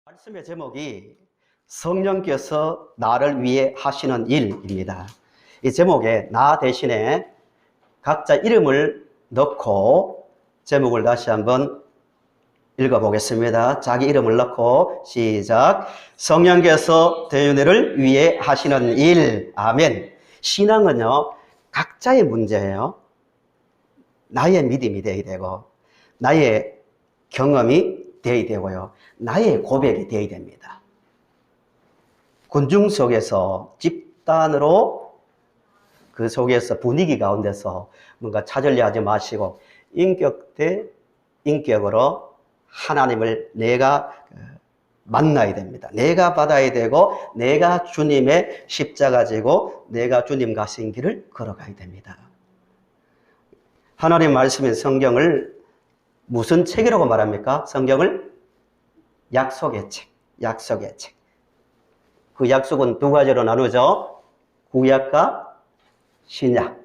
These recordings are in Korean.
말씀의 제목이 성령께서 나를 위해 하시는 일입니다. 이 제목에 나 대신에 각자 이름을 넣고 제목을 다시 한번 읽어보겠습니다. 자기 이름을 넣고 시작. 성령께서 대윤회를 위해 하시는 일. 아멘. 신앙은요, 각자의 문제예요. 나의 믿음이 되어야 되고 나의 경험이 되어야 되고요. 나의 고백이 되어야 됩니다. 군중 속에서 집단으로 그 속에서 분위기 가운데서 뭔가 찾으려 하지 마시고 인격 대 인격으로 하나님을 내가 만나야 됩니다. 내가 받아야 되고 내가 주님의 십자가 지고 내가 주님 가신 길을 걸어가야 됩니다. 하나님 말씀인 성경을 무슨 책이라고 말합니까? 성경을 약속의 책, 약속의 책. 그 약속은 두 가지로 나누죠. 구약과 신약.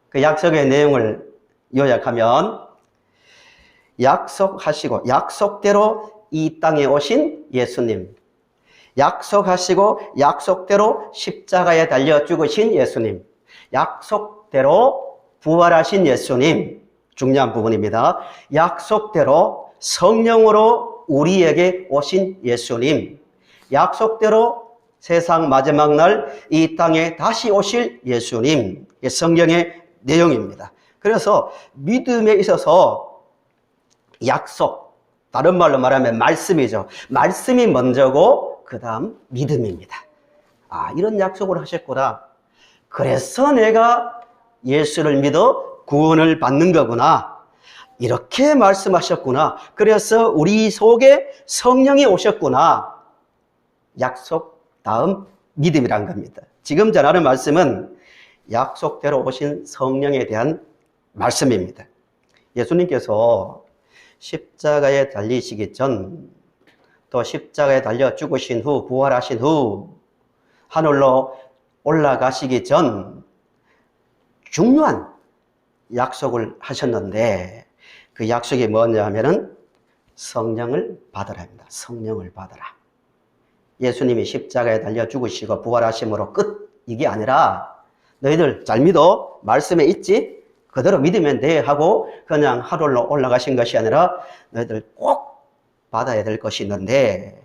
그 약속의 내용을 요약하면 약속하시고 약속대로 이 땅에 오신 예수님, 약속하시고 약속대로 십자가에 달려 죽으신 예수님, 약속대로 부활하신 예수님, 중요한 부분입니다. 약속대로 성령으로 우리에게 오신 예수님, 약속대로 세상 마지막 날 이 땅에 다시 오실 예수님, 성경의 내용입니다. 그래서 믿음에 있어서 약속, 다른 말로 말하면 말씀이죠. 말씀이 먼저고 그 다음 믿음입니다. 아, 이런 약속을 하셨구나. 그래서 내가 예수를 믿어 구원을 받는 거구나. 이렇게 말씀하셨구나. 그래서 우리 속에 성령이 오셨구나. 약속 다음 믿음이란 겁니다. 지금 전하는 말씀은 약속대로 오신 성령에 대한 말씀입니다. 예수님께서 십자가에 달리시기 전, 또 십자가에 달려 죽으신 후, 부활하신 후, 하늘로 올라가시기 전 중요한 약속을 하셨는데 그 약속이 뭐냐 하면은 성령을 받으라입니다. 성령을 받으라. 예수님이 십자가에 달려 죽으시고 부활하심으로 끝, 이게 아니라 너희들 잘 믿어, 말씀에 있지? 그대로 믿으면 돼 하고 그냥 하늘로 올라가신 것이 아니라 너희들 꼭 받아야 될 것이 있는데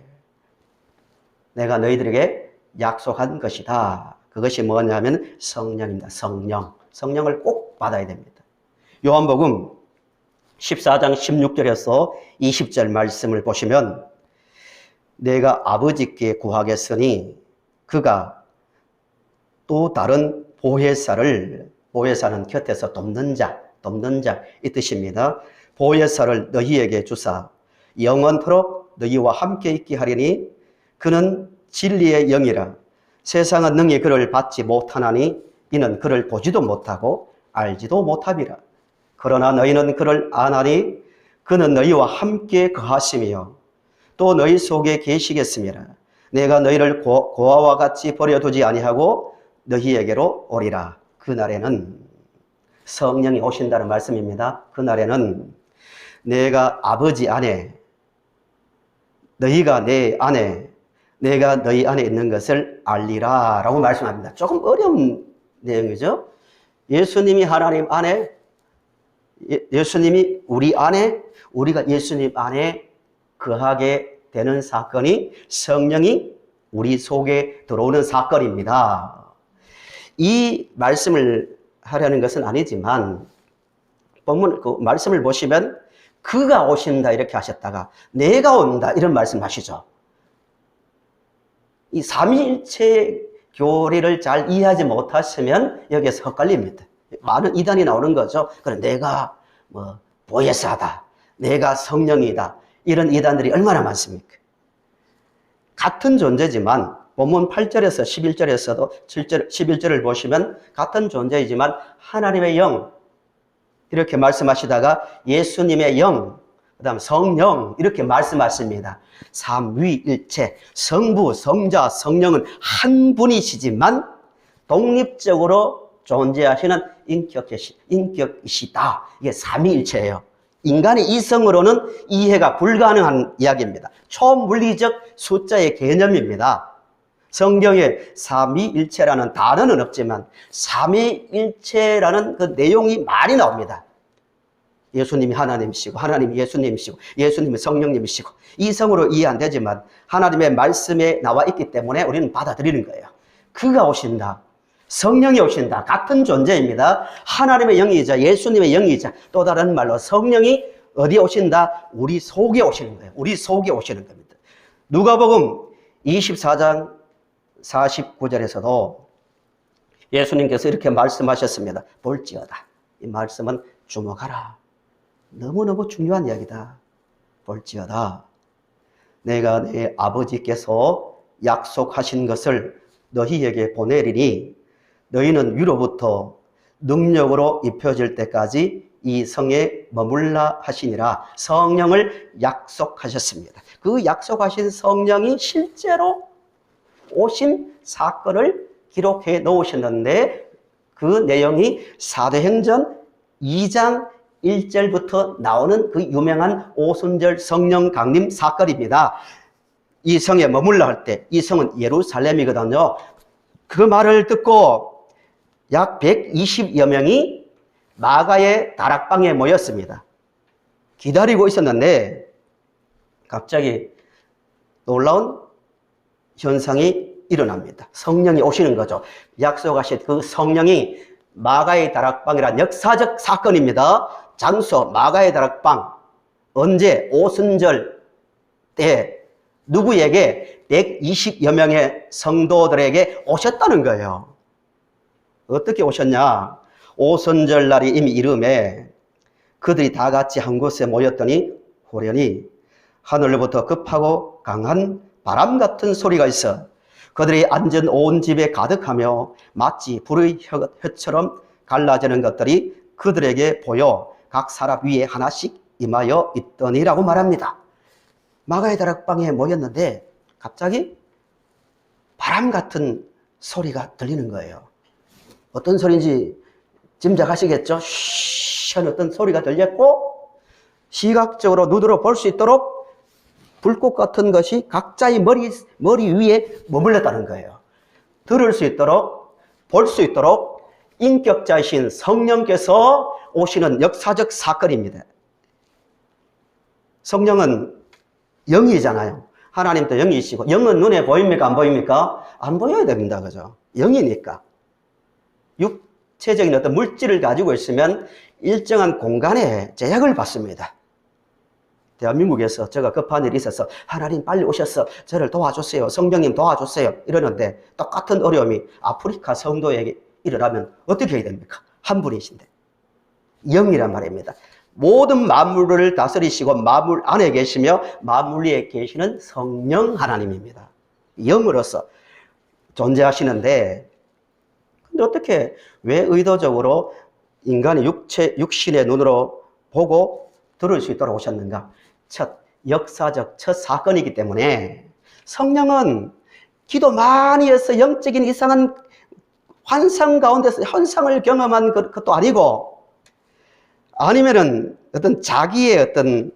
내가 너희들에게 약속한 것이다. 그것이 뭐냐면 성령입니다. 성령. 성령을 꼭 받아야 됩니다. 요한복음 14장 16절에서 20절 말씀을 보시면 내가 아버지께 구하겠으니 그가 또 다른 보혜사를, 보혜사는 곁에서 돕는 자 이 뜻입니다. 보혜사를 너희에게 주사 영원토록 너희와 함께 있게 하리니 그는 진리의 영이라. 세상은 능히 그를 받지 못하나니 이는 그를 보지도 못하고 알지도 못하리라. 그러나 너희는 그를 아나니 그는 너희와 함께 거하시며 또 너희 속에 계시겠습니다. 내가 너희를 고아와 같이 버려두지 아니하고 너희에게로 오리라. 그날에는 성령이 오신다는 말씀입니다. 그날에는 내가 아버지 안에, 너희가 내 안에, 내가 너희 안에 있는 것을 알리라 라고 말씀합니다. 조금 어려운 내용이죠. 예수님이 하나님 안에, 예수님이 우리 안에, 우리가 예수님 안에 거하게 되는 사건이 성령이 우리 속에 들어오는 사건입니다. 이 말씀을 하려는 것은 아니지만 본문 그 말씀을 보시면 그가 오신다 이렇게 하셨다가 내가 온다 이런 말씀 하시죠. 이 삼위일체 교리를 잘 이해하지 못하시면 여기에서 헷갈립니다. 많은 이단이 나오는 거죠. 그럼 내가 뭐 보혜사다, 내가 성령이다, 이런 이단들이 얼마나 많습니까? 같은 존재지만 본문 8절에서 11절에서도 7절, 11절을 보시면 같은 존재이지만 하나님의 영 이렇게 말씀하시다가 예수님의 영, 그 다음 성령 이렇게 말씀하십니다. 삼위일체, 성부, 성자, 성령은 한 분이시지만 독립적으로 존재하시는 인격이시다. 이게 삼위일체예요. 인간의 이성으로는 이해가 불가능한 이야기입니다. 초물리적 숫자의 개념입니다. 성경에 삼위일체라는 단어는 없지만 삼위일체라는 그 내용이 많이 나옵니다. 예수님이 하나님이시고 하나님이 예수님이시고 예수님이 성령님이시고 이성으로 이해 안 되지만 하나님의 말씀에 나와 있기 때문에 우리는 받아들이는 거예요. 그가 오신다. 성령이 오신다. 같은 존재입니다. 하나님의 영이자 예수님의 영이자 또 다른 말로 성령이 어디에 오신다? 우리 속에 오시는 거예요. 우리 속에 오시는 겁니다. 누가복음 24장 49절에서도 예수님께서 이렇게 말씀하셨습니다. 볼지어다. 이 말씀은 주목하라. 너무너무 중요한 이야기다. 볼지어다. 내가 내 아버지께서 약속하신 것을 너희에게 보내리니 너희는 위로부터 능력으로 입혀질 때까지 이 성에 머물라 하시니라. 성령을 약속하셨습니다. 그 약속하신 성령이 실제로 오신 사건을 기록해 놓으셨는데 그 내용이 사도행전 2장 1절부터 나오는 그 유명한 오순절 성령 강림 사건입니다. 이 성에 머물러 할 때, 이 성은 예루살렘이거든요. 그 말을 듣고 약 120여 명이 마가의 다락방에 모였습니다. 기다리고 있었는데 갑자기 놀라운 현상이 일어납니다. 성령이 오시는 거죠. 약속하신 그 성령이 마가의 다락방이란 역사적 사건입니다. 장소 마가의 다락방. 언제? 오순절 때 누구에게? 120여 명의 성도들에게 오셨다는 거예요. 어떻게 오셨냐? 오순절 날이 이미 이름에 그들이 다 같이 한 곳에 모였더니 호련히 하늘로부터 급하고 강한 바람 같은 소리가 있어 그들이 앉은 온 집에 가득하며 마치 불의 혀처럼 갈라지는 것들이 그들에게 보여 각 사람 위에 하나씩 임하여 있더니라고 말합니다. 마가의 다락방에 모였는데 갑자기 바람 같은 소리가 들리는 거예요. 어떤 소리인지 짐작하시겠죠? 쉬 하는 어떤 소리가 들렸고 시각적으로 눈으로 볼 수 있도록 불꽃 같은 것이 각자의 머리 위에 머물렀다는 거예요. 들을 수 있도록, 볼 수 있도록 인격자이신 성령께서 오시는 역사적 사건입니다. 성령은 영이잖아요. 하나님도 영이시고, 영은 눈에 보입니까? 안 보입니까? 안 보여야 됩니다. 그죠? 영이니까. 육체적인 어떤 물질을 가지고 있으면 일정한 공간에 제약을 받습니다. 대한민국에서 제가 급한 일이 있어서 하나님 빨리 오셔서 저를 도와주세요. 성령님 도와주세요. 이러는데 똑같은 어려움이 아프리카 성도에게 일어나면 어떻게 해야 됩니까? 한 분이신데. 영이란 말입니다. 모든 만물을 다스리시고 만물 안에 계시며 만물 위에 계시는 성령 하나님입니다. 영으로서 존재하시는데 근데 어떻게 왜 의도적으로 인간의 육신의 눈으로 보고 들을 수 있도록 오셨는가? 역사적 첫 사건이기 때문에 성령은 기도 많이 해서 영적인 이상한 환상 가운데서 현상을 경험한 것도 아니고 아니면은 어떤 자기의 어떤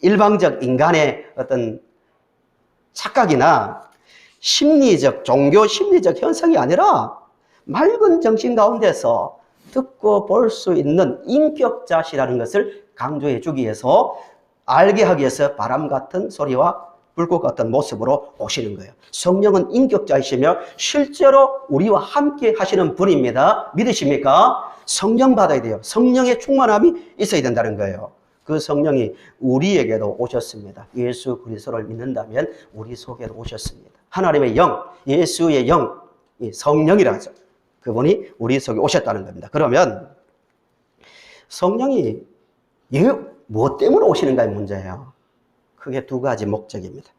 일방적 인간의 어떤 착각이나 심리적, 종교 심리적 현상이 아니라 맑은 정신 가운데서 듣고 볼 수 있는 인격자시라는 것을 강조해 주기 위해서 알게 하기 위해서 바람 같은 소리와 불꽃 같은 모습으로 오시는 거예요. 성령은 인격자이시며 실제로 우리와 함께 하시는 분입니다. 믿으십니까? 성령 받아야 돼요. 성령의 충만함이 있어야 된다는 거예요. 그 성령이 우리에게도 오셨습니다. 예수 그리스도를 믿는다면 우리 속에도 오셨습니다. 하나님의 영, 예수의 영, 성령이라 하죠. 그분이 우리 속에 오셨다는 겁니다. 그러면 성령이 무엇 때문에 오시는가의 문제예요. 크게 두 가지 목적입니다.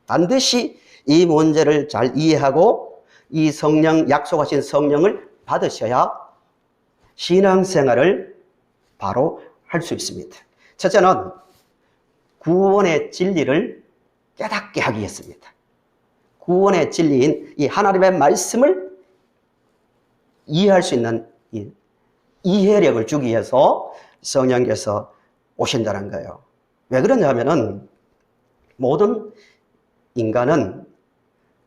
반드시 이 문제를 잘 이해하고 이 성령, 약속하신 성령을 받으셔야 신앙생활을 바로 할 수 있습니다. 첫째는 구원의 진리를 깨닫게 하기 위해서입니다. 구원의 진리인 이 하나님의 말씀을 이해할 수 있는 이 이해력을 주기 위해서 성령께서 오신다는 거예요. 왜 그러냐면은 모든 인간은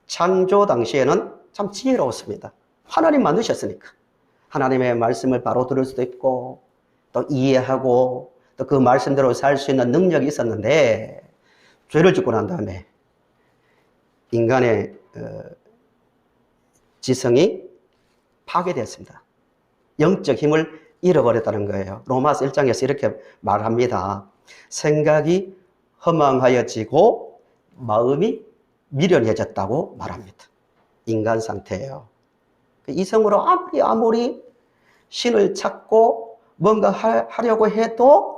창조 당시에는 참 지혜로웠습니다. 하나님 만드셨으니까. 하나님의 말씀을 바로 들을 수도 있고 또 이해하고 또 그 말씀대로 살 수 있는 능력이 있었는데 죄를 짓고 난 다음에 인간의 지성이 파괴되었습니다. 영적 힘을 잃어버렸다는 거예요. 로마서 1장에서 이렇게 말합니다. 생각이 허망하여지고 마음이 미련해졌다고 말합니다. 인간 상태예요. 이성으로 아무리 신을 찾고 뭔가 하려고 해도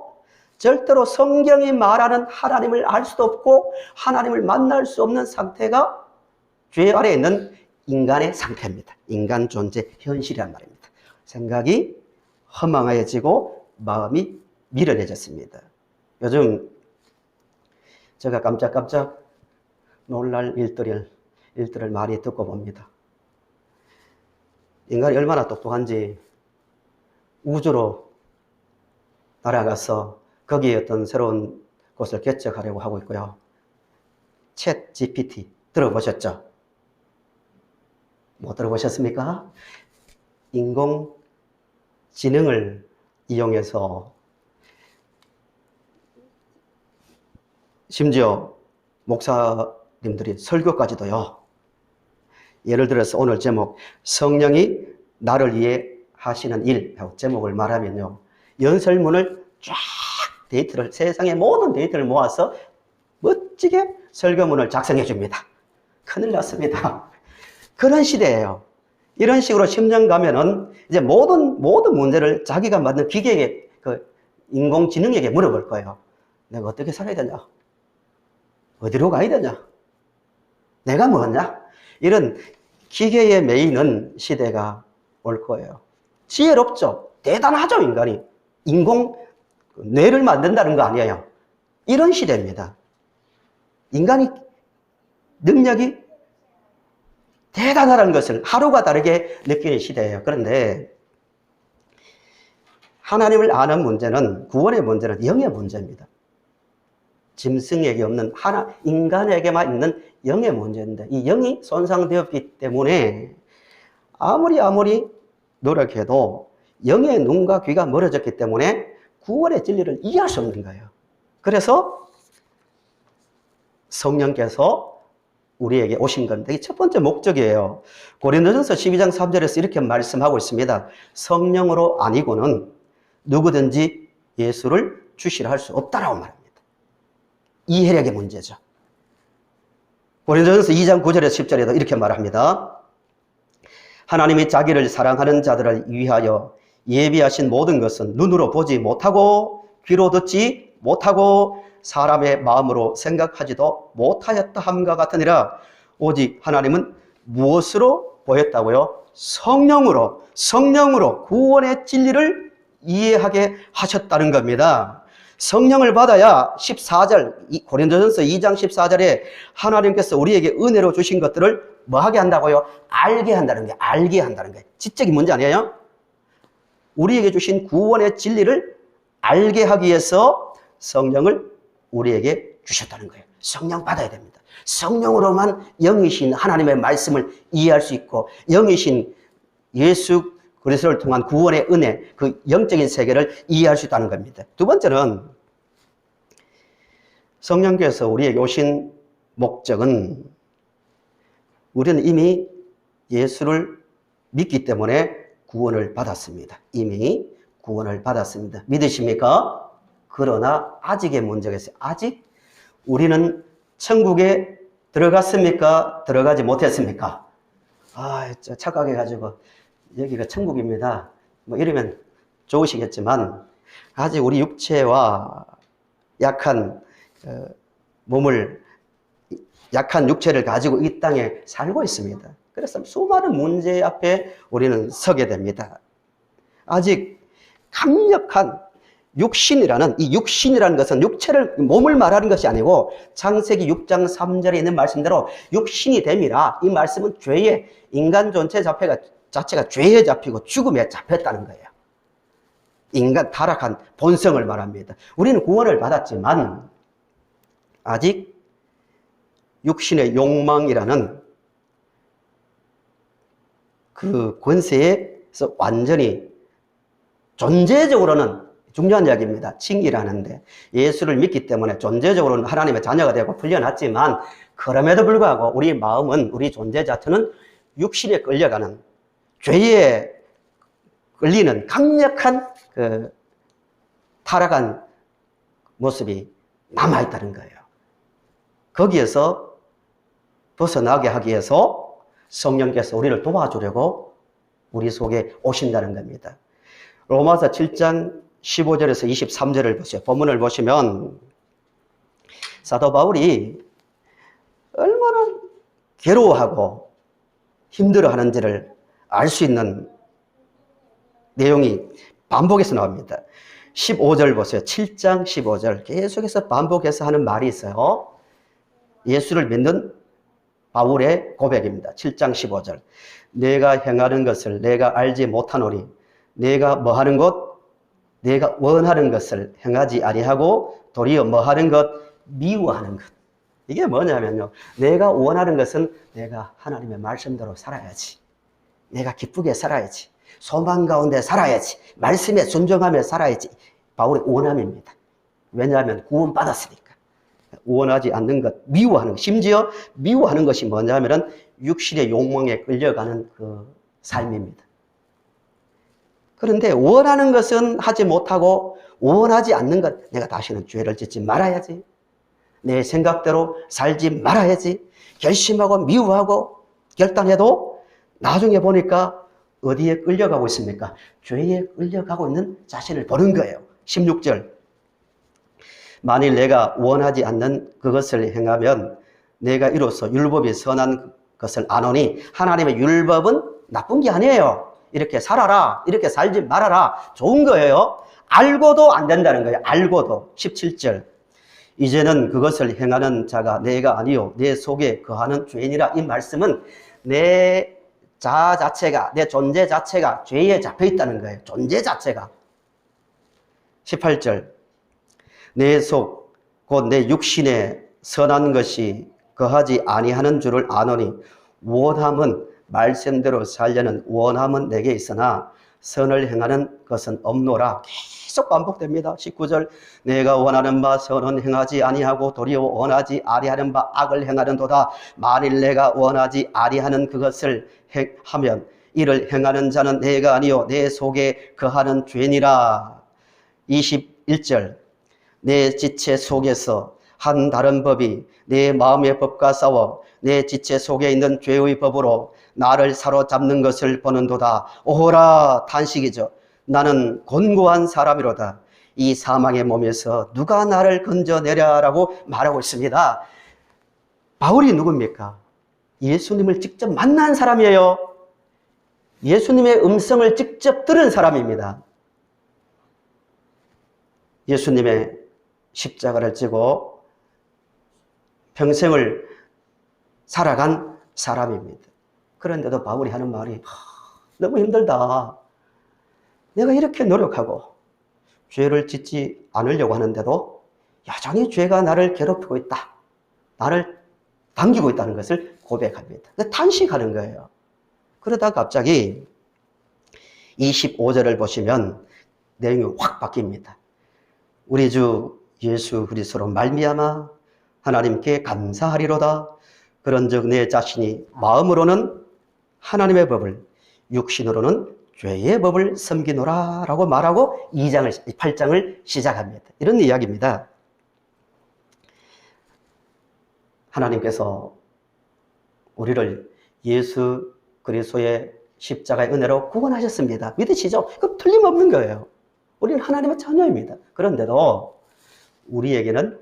절대로 성경이 말하는 하나님을 알 수도 없고 하나님을 만날 수 없는 상태가 죄 아래에 있는 인간의 상태입니다. 인간 존재 현실이란 말입니다. 생각이 허망해지고 마음이 미련해졌습니다. 요즘 제가 깜짝깜짝 놀랄 일들을 많이 듣고 봅니다. 인간이 얼마나 똑똑한지 우주로 날아가서 거기에 어떤 새로운 곳을 개척하려고 하고 있고요. 챗 GPT 들어보셨죠? 못 들어보셨습니까? 인공지능을 이용해서 심지어 목사님들이 설교까지도요. 예를 들어서 오늘 제목 성령이 나를 위해 하시는 일 제목을 말하면요. 연설문을 쫙 세상의 모든 데이터를 모아서 멋지게 설교문을 작성해 줍니다. 큰일 났습니다. 그런 시대예요. 이런 식으로 10년 가면은 이제 모든 문제를 자기가 만든 기계에게 인공지능에게 물어볼 거예요. 내가 어떻게 살아야 되냐? 어디로 가야 되냐? 내가 뭐냐? 이런 기계에 매이는 시대가 올 거예요. 지혜롭죠? 대단하죠, 인간이. 뇌를 만든다는 거 아니에요. 이런 시대입니다. 인간이 능력이 대단하다는 것을 하루가 다르게 느끼는 시대예요. 그런데 하나님을 아는 문제는, 구원의 문제는 영의 문제입니다. 짐승에게 없는 인간에게만 있는 영의 문제인데 이 영이 손상되었기 때문에 아무리 노력해도 영의 눈과 귀가 멀어졌기 때문에 구원의 진리를 이해할 수 없는 거예요. 그래서 성령께서 우리에게 오신 건데 이게 첫 번째 목적이에요. 고린도전서 12장 3절에서 이렇게 말씀하고 있습니다. 성령으로 아니고는 누구든지 예수를 주시라 할 수 없다라고 말합니다. 이해력의 문제죠. 고린도전서 2장 9절에서 10절에도 이렇게 말합니다. 하나님이 자기를 사랑하는 자들을 위하여 예비하신 모든 것은 눈으로 보지 못하고 귀로 듣지 못하고 사람의 마음으로 생각하지도 못하였다 함과 같으니라. 오직 하나님은 무엇으로 보였다고요? 성령으로 구원의 진리를 이해하게 하셨다는 겁니다. 성령을 받아야 14절 고린도전서 2장 14절에 하나님께서 우리에게 은혜로 주신 것들을 뭐 하게 한다고요? 알게 한다는 거예요. 지적인 문제 아니에요? 우리에게 주신 구원의 진리를 알게 하기 위해서 성령을 우리에게 주셨다는 거예요. 성령 받아야 됩니다. 성령으로만 영이신 하나님의 말씀을 이해할 수 있고 영이신 예수 그리스도를 통한 구원의 은혜, 그 영적인 세계를 이해할 수 있다는 겁니다. 두 번째는 성령께서 우리에게 오신 목적은 우리는 이미 예수를 믿기 때문에 구원을 받았습니다. 이미 구원을 받았습니다. 믿으십니까? 그러나 아직의 문제가 있어요. 아직 우리는 천국에 들어갔습니까? 들어가지 못했습니까? 착각해가지고 여기가 천국입니다. 뭐 이러면 좋으시겠지만 아직 우리 육체와 약한 약한 육체를 가지고 이 땅에 살고 있습니다. 그래서 수많은 문제 앞에 우리는 서게 됩니다. 아직 강력한 육신이라는 것은 몸을 말하는 것이 아니고 창세기 6장 3절에 있는 말씀대로 육신이 됨이라 이 말씀은 인간 전체 자체가 죄에 잡히고 죽음에 잡혔다는 거예요. 인간 타락한 본성을 말합니다. 우리는 구원을 받았지만 아직 육신의 욕망이라는 그 권세에서 완전히 존재적으로는 중요한 이야기입니다. 칭의라는데 예수를 믿기 때문에 존재적으로는 하나님의 자녀가 되고 풀려났지만 그럼에도 불구하고 우리 마음은 우리 존재 자체는 육신에 끌려가는 죄에 끌리는 강력한 그 타락한 모습이 남아있다는 거예요. 거기에서 벗어나게 하기 위해서 성령께서 우리를 도와주려고 우리 속에 오신다는 겁니다. 로마서 7장 15절에서 23절을 보세요. 본문을 보시면 사도 바울이 얼마나 괴로워하고 힘들어하는지를 알 수 있는 내용이 반복해서 나옵니다. 15절 보세요. 7장 15절 계속해서 반복해서 하는 말이 있어요. 예수를 믿는 바울의 고백입니다. 7장 15절 내가 행하는 것을 내가 알지 못하노니 내가 뭐하는 것 내가 원하는 것을 행하지 아니하고 도리어 뭐하는 것 미워하는 것. 이게 뭐냐면요, 내가 원하는 것은 내가 하나님의 말씀대로 살아야지, 내가 기쁘게 살아야지, 소망 가운데 살아야지, 말씀에 순종하며 살아야지. 바울의 원함입니다. 왜냐하면 구원받았으니까. 원하지 않는 것, 미워하는 것. 심지어 미워하는 것이 뭐냐면 육신의 욕망에 끌려가는 그 삶입니다. 그런데 원하는 것은 하지 못하고 원하지 않는 것, 내가 다시는 죄를 짓지 말아야지, 내 생각대로 살지 말아야지 결심하고 미워하고 결단해도 나중에 보니까 어디에 끌려가고 있습니까? 죄에 끌려가고 있는 자신을 보는 거예요. 16절 만일 내가 원하지 않는 그것을 행하면 내가 이로써 율법이 선한 것을 아노니, 하나님의 율법은 나쁜 게 아니에요. 이렇게 살아라, 이렇게 살지 말아라, 좋은 거예요. 알고도 안 된다는 거예요. 알고도. 17절 이제는 그것을 행하는 자가 내가 아니요 내 속에 거하는 죄인이라. 이 말씀은 내 자아 자체가, 내 존재 자체가 죄에 잡혀 있다는 거예요. 존재 자체가. 18절 내 속 곧 내 육신에 선한 것이 거하지 아니하는 줄을 아노니 원함은 말씀대로 살려는 원함은 내게 있으나 선을 행하는 것은 없노라. 계속 반복됩니다. 19절 내가 원하는 바 선은 행하지 아니하고 도리어 원하지 아니하는 바 악을 행하는도다. 만일 내가 원하지 아니하는 그것을 하면 이를 행하는 자는 내가 아니요 내 속에 거하는 죄니라. 21절 내 지체 속에서 한 다른 법이 내 마음의 법과 싸워 내 지체 속에 있는 죄의 법으로 나를 사로잡는 것을 보는도다. 오호라 탄식이죠. 나는 곤고한 사람이로다. 이 사망의 몸에서 누가 나를 건져내랴라고 말하고 있습니다. 바울이 누굽니까? 예수님을 직접 만난 사람이에요. 예수님의 음성을 직접 들은 사람입니다. 예수님의 십자가를 지고 평생을 살아간 사람입니다. 그런데도 바울이 하는 말이 너무 힘들다. 내가 이렇게 노력하고 죄를 짓지 않으려고 하는데도 여전히 죄가 나를 괴롭히고 있다, 나를 당기고 있다는 것을 고백합니다. 탄식하는 거예요. 그러다 갑자기 25절을 보시면 내용이 확 바뀝니다. 우리 주 예수 그리스도로 말미암아 하나님께 감사하리로다. 그런즉 내 자신이 마음으로는 하나님의 법을, 육신으로는 죄의 법을 섬기노라 라고 말하고 8장을 시작합니다. 이런 이야기입니다. 하나님께서 우리를 예수 그리스도의 십자가의 은혜로 구원하셨습니다. 믿으시죠? 그럼 틀림없는 거예요. 우리는 하나님의 자녀입니다. 그런데도 우리에게는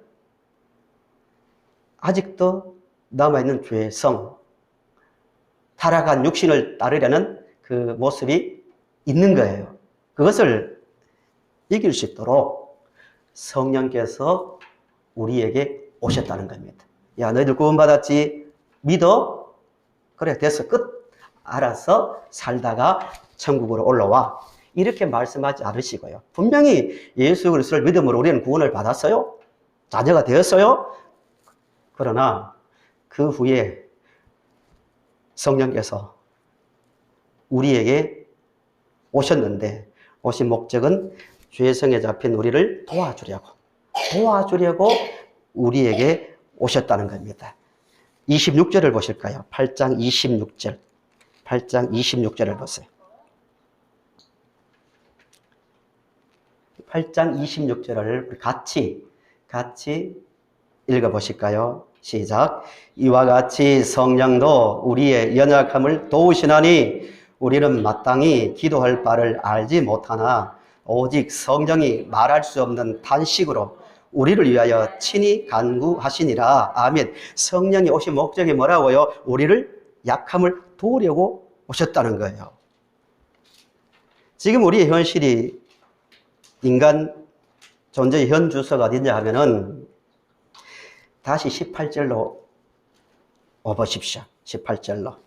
아직도 남아있는 죄성, 타락한 육신을 따르려는 그 모습이 있는 거예요. 그것을 이길 수 있도록 성령께서 우리에게 오셨다는 겁니다. 야, 너희들 구원받았지? 믿어? 그래, 됐어. 끝. 알아서 살다가 천국으로 올라와. 이렇게 말씀하지 않으시고요. 분명히 예수 그리스도를 믿음으로 우리는 구원을 받았어요. 자녀가 되었어요. 그러나 그 후에 성령께서 우리에게 오셨는데 오신 목적은 죄성에 잡힌 우리를 도와주려고 우리에게 오셨다는 겁니다. 26절을 보실까요? 8장 26절. 8장 26절을 보세요. 8장 26절을 같이 읽어보실까요? 시작. 이와 같이 성령도 우리의 연약함을 도우시나니 우리는 마땅히 기도할 바를 알지 못하나 오직 성령이 말할 수 없는 탄식으로 우리를 위하여 친히 간구하시니라. 아멘. 성령이 오신 목적이 뭐라고요? 우리를 약함을 도우려고 오셨다는 거예요. 지금 우리의 현실이 인간 존재의 현 주소가 어디냐 하면은 다시 18절로 와보십시오. 18절로.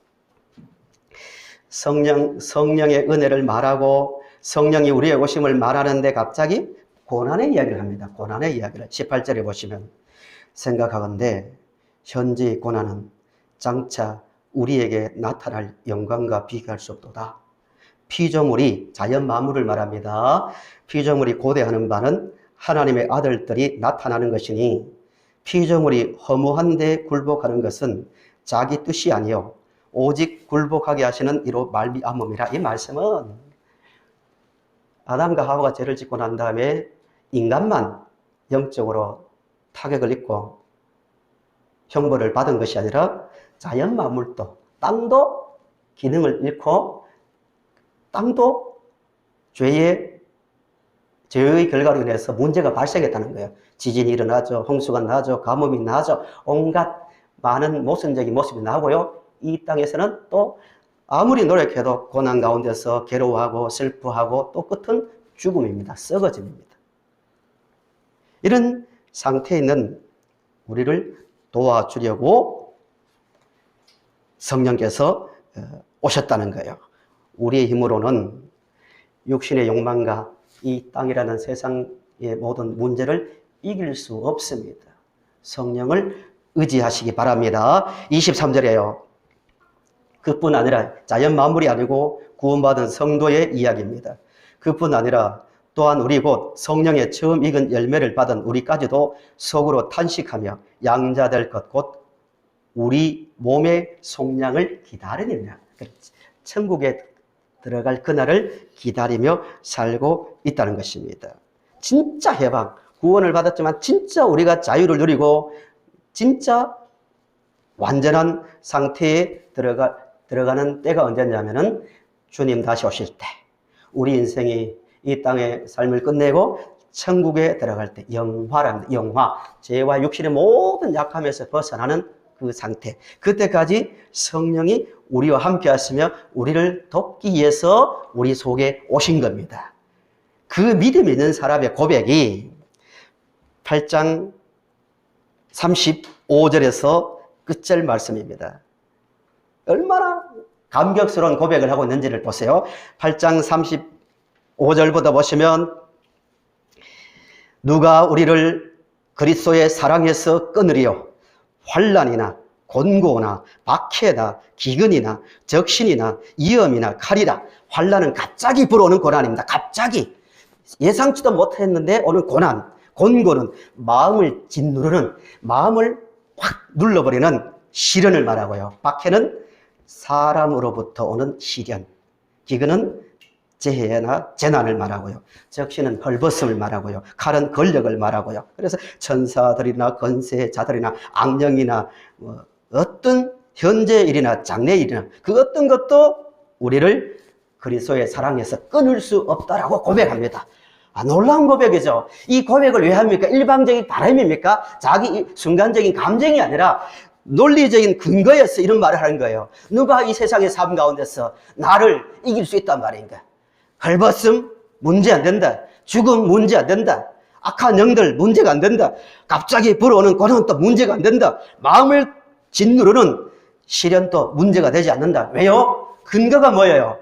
성령의 은혜를 말하고 성령이 우리의 오심을 말하는데 갑자기 고난의 이야기를 합니다. 고난의 이야기를 18절에 보시면 생각하건대 현재의 고난은 장차 우리에게 나타날 영광과 비교할 수 없도다. 피조물이 자연 만물을 말합니다. 피조물이 고대하는 바는 하나님의 아들들이 나타나는 것이니 피조물이 허무한 데 굴복하는 것은 자기 뜻이 아니요 오직 굴복하게 하시는 이로 말미암음이라. 이 말씀은 아담과 하와가 죄를 짓고 난 다음에 인간만 영적으로 타격을 입고 형벌을 받은 것이 아니라 자연 만물도 땅도 기능을 잃고 땅도 죄의 결과로 인해서 문제가 발생했다는 거예요. 지진이 일어나죠. 홍수가 나죠. 가뭄이 나죠. 온갖 많은 모순적인 모습이 나오고요. 이 땅에서는 또 아무리 노력해도 고난 가운데서 괴로워하고 슬퍼하고 또 끝은 죽음입니다. 썩어짐입니다. 이런 상태에 있는 우리를 도와주려고 성령께서 오셨다는 거예요. 우리의 힘으로는 육신의 욕망과 이 땅이라는 세상의 모든 문제를 이길 수 없습니다. 성령을 의지하시기 바랍니다. 23절에요. 그뿐 아니라 자연 만물이 아니고 구원받은 성도의 이야기입니다. 그뿐 아니라 또한 우리 곧 성령의 처음 익은 열매를 받은 우리까지도 속으로 탄식하며 양자될 것 곧 우리 몸의 속량을 기다리느냐. 천국에 들어갈 그날을 기다리며 살고 있다는 것입니다. 진짜 해방, 구원을 받았지만 진짜 우리가 자유를 누리고 진짜 완전한 상태에 들어가는 때가 언제냐면은 주님 다시 오실 때, 우리 인생이 이 땅의 삶을 끝내고 천국에 들어갈 때, 영화랍니다. 영화. 죄와 육신의 모든 약함에서 벗어나는 그 상태. 그때까지 성령이 우리와 함께 하시며 우리를 돕기 위해서 우리 속에 오신 겁니다. 그 믿음이 있는 사람의 고백이 8장 35절에서 끝절 말씀입니다. 얼마나 감격스러운 고백을 하고 있는지를 보세요. 8장 35절부터 보시면 누가 우리를 그리스도의 사랑에서 끊으리요? 환난이나 곤고나 박해나 기근이나 적신이나 위험이나 칼이라. 환난은 갑자기 불어오는 고난입니다. 갑자기 예상치도 못했는데 오는 고난. 곤고는 마음을 짓누르는, 마음을 확 눌러버리는 시련을 말하고요. 박해는 사람으로부터 오는 시련. 기근은 재해나 재난을 말하고요. 적신은 헐벗음을 말하고요. 칼은 권력을 말하고요. 그래서 천사들이나 권세자들이나 악령이나 어떤 현재 일이나 장래 일이나 그 어떤 것도 우리를 그리스도의 사랑에서 끊을 수 없다라고 고백합니다. 놀라운 고백이죠. 이 고백을 왜 합니까? 일방적인 바람입니까? 자기 순간적인 감정이 아니라 논리적인 근거에서 이런 말을 하는 거예요. 누가 이 세상의 삶 가운데서 나를 이길 수 있단 말인가? 헐벗음 문제 안 된다. 죽음 문제 안 된다. 악한 영들 문제가 안 된다. 갑자기 불어오는 고난도 문제가 안 된다. 마음을 짓누르는 시련도 문제가 되지 않는다. 왜요? 근거가 뭐예요?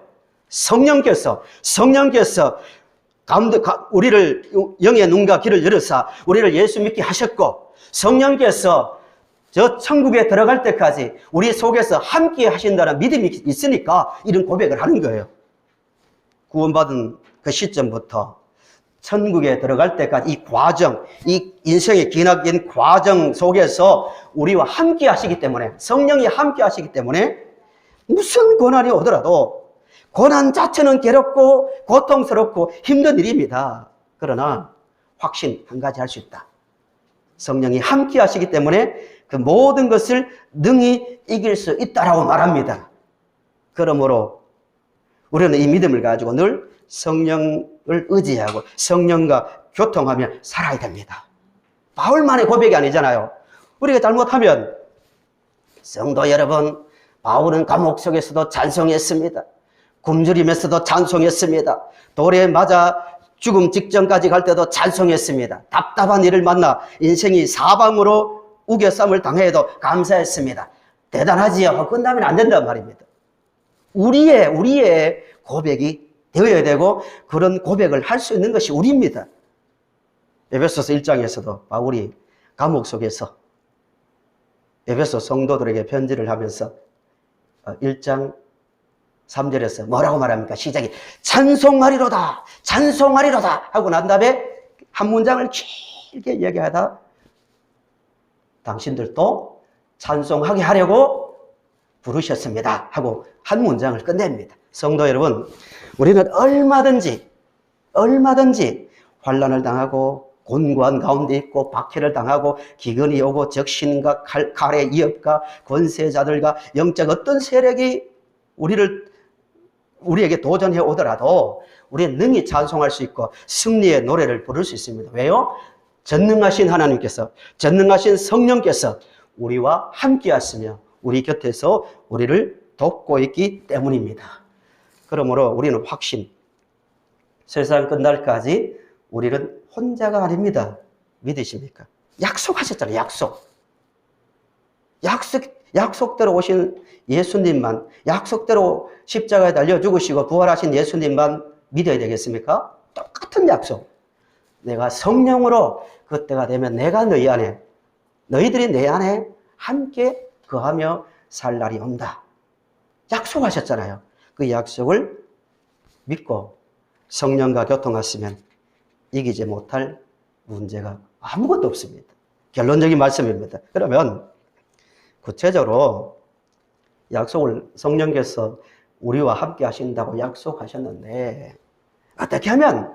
성령께서 우리를 영의 눈과 귀를 열으사 우리를 예수 믿게 하셨고, 성령께서 저 천국에 들어갈 때까지 우리 속에서 함께 하신다는 믿음이 있으니까 이런 고백을 하는 거예요. 구원받은 그 시점부터 천국에 들어갈 때까지 이 과정, 이 인생의 기나긴 과정 속에서 우리와 함께 하시기 때문에, 성령이 함께 하시기 때문에 무슨 고난이 오더라도 고난 자체는 괴롭고 고통스럽고 힘든 일입니다. 그러나 확신 한 가지 할 수 있다. 성령이 함께 하시기 때문에 그 모든 것을 능히 이길 수 있다라고 말합니다. 그러므로 우리는 이 믿음을 가지고 늘 성령을 의지하고 성령과 교통하며 살아야 됩니다. 바울만의 고백이 아니잖아요. 우리가 잘못하면, 성도 여러분, 바울은 감옥 속에서도 찬송했습니다. 굶주림에서도 찬송했습니다. 돌에 맞아 죽음 직전까지 갈 때도 찬송했습니다. 답답한 일을 만나 인생이 사방으로 우겨쌈을 당해도 감사했습니다. 대단하지요? 끝나면 안 된단 말입니다. 우리의 고백이 되어야 되고, 그런 고백을 할 수 있는 것이 우리입니다. 에베소서 1장에서도 바울이 감옥 속에서 에베소 성도들에게 편지를 하면서 1장 3절에서 뭐라고 말합니까? 시작이 찬송하리로다, 찬송하리로다 하고 난 다음에 한 문장을 길게 이야기하다 당신들도 찬송하게 하려고 부르셨습니다 하고 한 문장을 끝냅니다. 성도 여러분, 우리는 얼마든지 환난을 당하고 곤고한 가운데 있고 박해를 당하고 기근이 오고 적신과 칼의 위협과 권세자들과 영적 어떤 세력이 우리에게 도전해 오더라도 우리는 능히 찬송할 수 있고 승리의 노래를 부를 수 있습니다. 왜요? 전능하신 하나님께서, 전능하신 성령께서 우리와 함께 하시며 우리 곁에서 우리를 돕고 있기 때문입니다. 그러므로 우리는 확신, 세상 끝날까지 우리는 혼자가 아닙니다. 믿으십니까? 약속하셨잖아요. 약속대로 오신 예수님만, 약속대로 십자가에 달려 죽으시고 부활하신 예수님만 믿어야 되겠습니까? 똑같은 약속. 내가 성령으로 그때가 되면 내가 너희 안에, 너희들이 내 안에 함께 거하며 살 날이 온다. 약속하셨잖아요. 그 약속을 믿고 성령과 교통하시면 이기지 못할 문제가 아무것도 없습니다. 결론적인 말씀입니다. 그러면 구체적으로 약속을 성령께서 우리와 함께 하신다고 약속하셨는데 어떻게 하면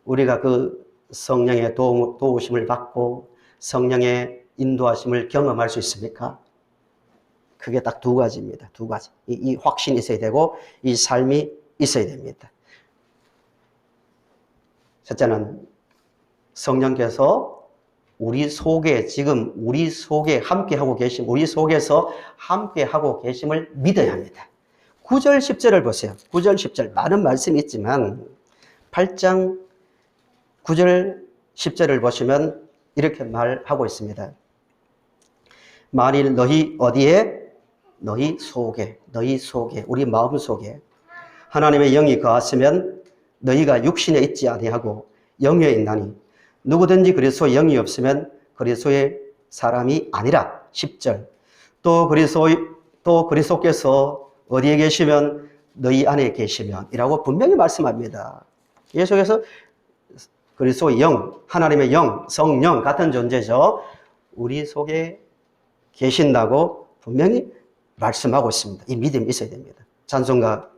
우리가 그 성령의 도우심을 받고 성령의 인도하심을 경험할 수 있습니까? 그게 딱 두 가지입니다. 두 가지. 이 확신이 있어야 되고 이 삶이 있어야 됩니다. 첫째는 성령께서 지금 우리 속에 함께하고 계심, 우리 속에서 함께하고 계심을 믿어야 합니다. 9절, 10절을 보세요. 9절, 10절. 많은 말씀이 있지만 8장 9절, 10절을 보시면 이렇게 말하고 있습니다. 만일 너희 어디에? 너희 속에, 우리 마음 속에 하나님의 영이 거하시면 너희가 육신에 있지 아니하고 영에 있나니 누구든지 그리스도의 영이 없으면 그리스도의 사람이 아니라. 10절. 또 그리스도께서 어디에 계시면 너희 안에 계시면 이라고 분명히 말씀합니다. 계속해서 그리스도의 영, 하나님의 영, 성령 같은 존재죠. 우리 속에 계신다고 분명히 말씀하고 있습니다. 이 믿음이 있어야 됩니다. 찬송가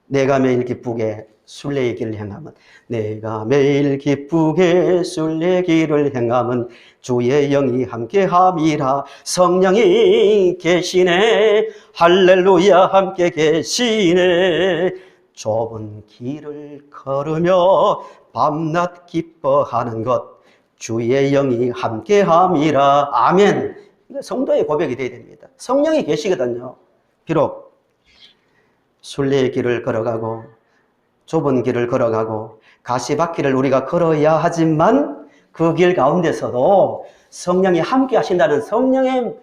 내가 매일 기쁘게 순례의 길을 행함은, 내가 매일 기쁘게 순례의 길을 행함은 주의 영이 함께함이라. 성령이 계시네, 할렐루야 함께 계시네. 좁은 길을 걸으며 밤낮 기뻐하는 것 주의 영이 함께함이라. 아멘. 성도의 고백이 되어야 됩니다. 성령이 계시거든요. 비록 순례의 길을 걸어가고 좁은 길을 걸어가고 가시밭길을 우리가 걸어야 하지만 그 길 가운데서도 성령이 함께 하신다는 성령의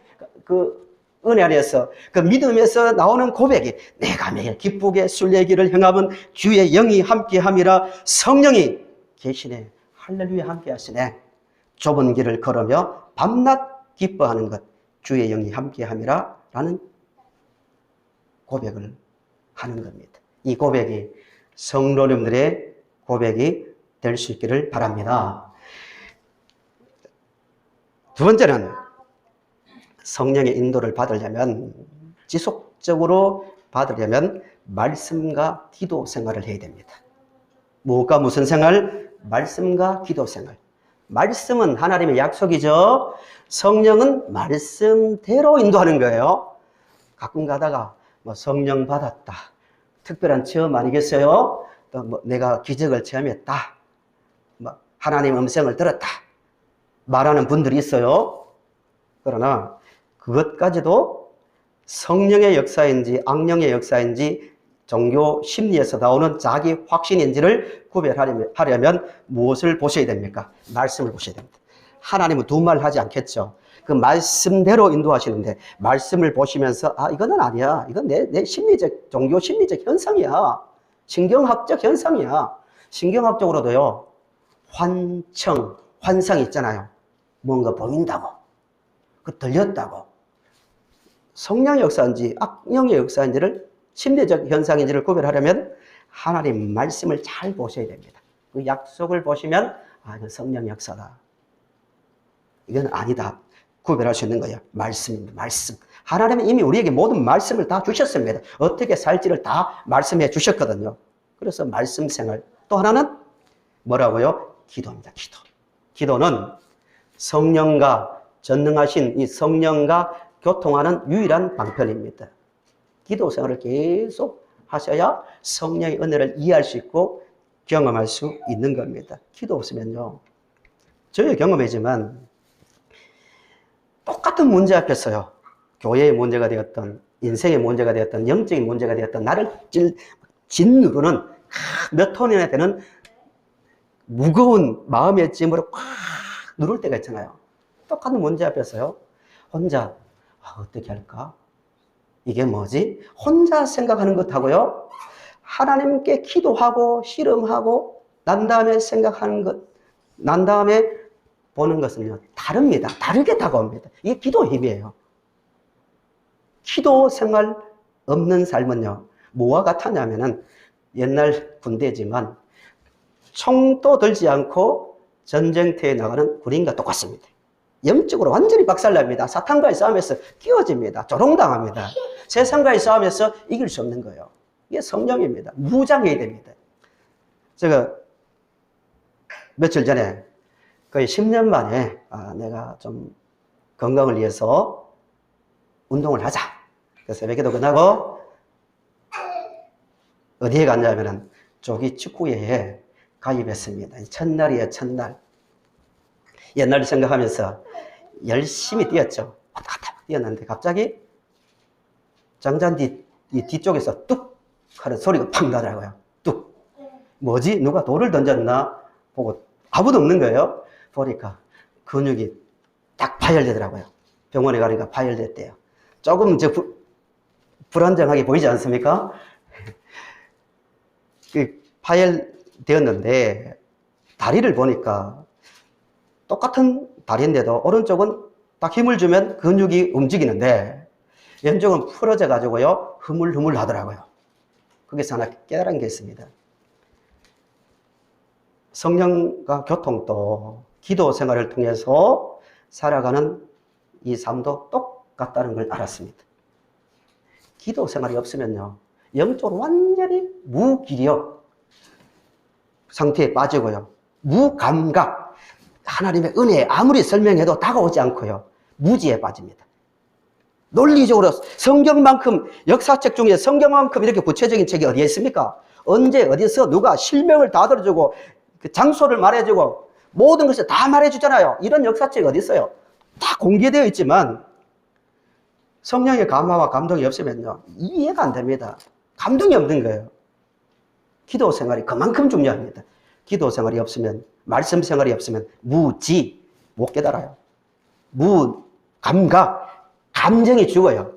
그 은혜 안에서 그 믿음에서 나오는 고백이 내가 매일 기쁘게 순례길을 행하면 주의 영이 함께함이라. 성령이 계시네. 할렐루야, 함께하시네. 좁은 길을 걸으며 밤낮 기뻐하는 것, 주의 영이 함께함이라 라는 고백을 하는 겁니다. 이 고백이 성도님들의 고백이 될 수 있기를 바랍니다. 두 번째는 성령의 인도를 받으려면, 지속적으로 받으려면 말씀과 기도 생활을 해야 됩니다. 무엇과 무슨 생활? 말씀과 기도 생활. 말씀은 하나님의 약속이죠. 성령은 말씀대로 인도하는 거예요. 가끔 가다가 뭐 성령 받았다, 특별한 체험 아니겠어요? 또 뭐 내가 기적을 체험했다, 뭐 하나님 음성을 들었다 말하는 분들이 있어요. 그러나 그것까지도 성령의 역사인지 악령의 역사인지 종교 심리에서 나오는 자기 확신인지를 구별하려면 무엇을 보셔야 됩니까? 말씀을 보셔야 됩니다. 하나님은 두 말 하지 않겠죠. 그 말씀대로 인도하시는데 말씀을 보시면서 이거는 아니야, 이건 내 심리적, 종교 심리적 현상이야, 신경학적 현상이야. 신경학적으로도요, 환상이 있잖아요. 뭔가 보인다고, 그 들렸다고. 성령의 역사인지 악령의 역사인지를, 심리적 현상인지를 구별하려면 하나님 말씀을 잘 보셔야 됩니다. 그 약속을 보시면 이건 성령의 역사다, 이건 아니다, 구별할 수 있는 거예요. 말씀입니다. 말씀. 하나님은 이미 우리에게 모든 말씀을 다 주셨습니다. 어떻게 살지를 다 말씀해 주셨거든요. 그래서 말씀 생활. 또 하나는 뭐라고요? 기도입니다. 기도. 기도는 성령과, 전능하신 이 성령과 교통하는 유일한 방편입니다. 기도 생활을 계속 하셔야 성령의 은혜를 이해할 수 있고 경험할 수 있는 겁니다. 기도 없으면요, 저의 경험이지만 똑같은 문제 앞에서요, 교회의 문제가 되었던, 인생의 문제가 되었던, 영적인 문제가 되었던, 나를 짓누르는 몇 톤이나 되는 무거운 마음의 짐으로 꽉 누를 때가 있잖아요. 똑같은 문제 앞에서요, 혼자 어떻게 할까? 이게 뭐지? 혼자 생각하는 것하고요, 하나님께 기도하고 씨름하고 난 다음에 생각하는 것, 난 다음에 보는 것은요, 다릅니다. 다르게 다가옵니다. 이게 기도의 힘이에요. 기도 생활 없는 삶은요, 뭐와 같았냐면은, 옛날 군대지만 총도 들지 않고 전쟁터에 나가는 군인과 똑같습니다. 영적으로 완전히 박살납니다. 사탄과의 싸움에서 끼어집니다. 조롱당합니다. 세상과의 싸움에서 이길 수 없는 거예요. 이게 성령입니다. 무장해야 됩니다. 제가 며칠 전에 거의 10년 만에 내가 좀 건강을 위해서 운동을 하자. 그래서 새벽에도 끝나고 어디에 갔냐면은 조기 축구회에 가입했습니다. 첫날이에요, 첫날. 옛날을 생각하면서 열심히 뛰었죠. 왔다 갔다 뛰었는데 갑자기 장잔 뒤쪽에서 뚝 하는 소리가 팍 나더라고요. 뚝. 뭐지? 누가 돌을 던졌나 보고 아무도 없는 거예요. 보니까 근육이 딱 파열되더라고요. 병원에 가니까 파열됐대요. 조금 불안정하게 보이지 않습니까? 파열되었는데 다리를 보니까 똑같은 다리인데도 오른쪽은 딱 힘을 주면 근육이 움직이는데 왼쪽은 풀어져 가지고요, 흐물흐물 하더라고요. 거기서 하나 깨달은 게 있습니다. 성령과 교통도 기도 생활을 통해서 살아가는 이 삶도 똑같다는 걸 알았습니다. 기도 생활이 없으면요, 영적으로 완전히 무기력 상태에 빠지고요, 무감각, 하나님의 은혜 아무리 설명해도 다가오지 않고요, 무지에 빠집니다. 논리적으로 성경만큼, 역사책 중에 성경만큼 이렇게 구체적인 책이 어디에 있습니까? 언제 어디서 누가 실명을 다 들어주고 그 장소를 말해주고 모든 것을 다 말해주잖아요. 이런 역사책이 어디 있어요? 다 공개되어 있지만 성령의 감화와 감동이 없으면요, 이해가 안 됩니다. 감동이 없는 거예요. 기도 생활이 그만큼 중요합니다. 기도 생활이 없으면, 말씀 생활이 없으면 무지, 못 깨달아요. 무감각, 감정이 죽어요.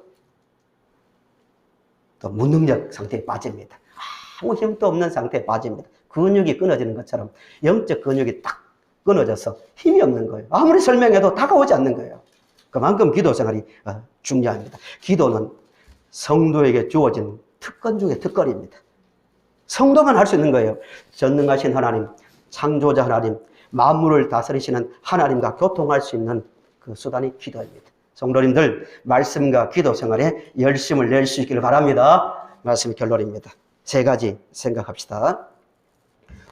또 무능력 상태에 빠집니다. 아무 힘도 없는 상태에 빠집니다. 근육이 끊어지는 것처럼 영적 근육이 딱 끊어져서 힘이 없는 거예요. 아무리 설명해도 다가오지 않는 거예요. 그만큼 기도 생활이 중요합니다. 기도는 성도에게 주어진 특권 중에 특권입니다. 성도만 할 수 있는 거예요. 전능하신 하나님, 창조자 하나님, 만물을 다스리시는 하나님과 교통할 수 있는 그 수단이 기도입니다. 성도님들, 말씀과 기도 생활에 열심을 낼 수 있기를 바랍니다. 말씀의 결론입니다. 세 가지 생각합시다.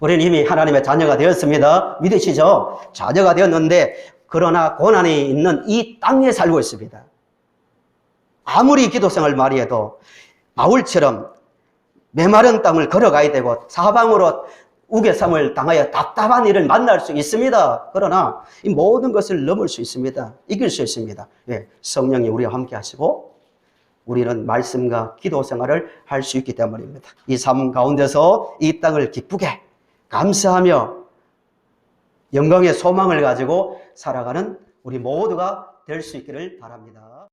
우리는 이미 하나님의 자녀가 되었습니다. 믿으시죠? 자녀가 되었는데 그러나 고난이 있는 이 땅에 살고 있습니다. 아무리 기도 생활 많이 해도 바울처럼 메마른 땅을 걸어가야 되고 사방으로 우겨쌈을 당하여 답답한 일을 만날 수 있습니다. 그러나 이 모든 것을 넘을 수 있습니다. 이길 수 있습니다. 예, 성령이 우리와 함께 하시고 우리는 말씀과 기도 생활을 할 수 있기 때문입니다. 이 삶 가운데서 이 땅을 기쁘게 감사하며 영광의 소망을 가지고 살아가는 우리 모두가 될 수 있기를 바랍니다.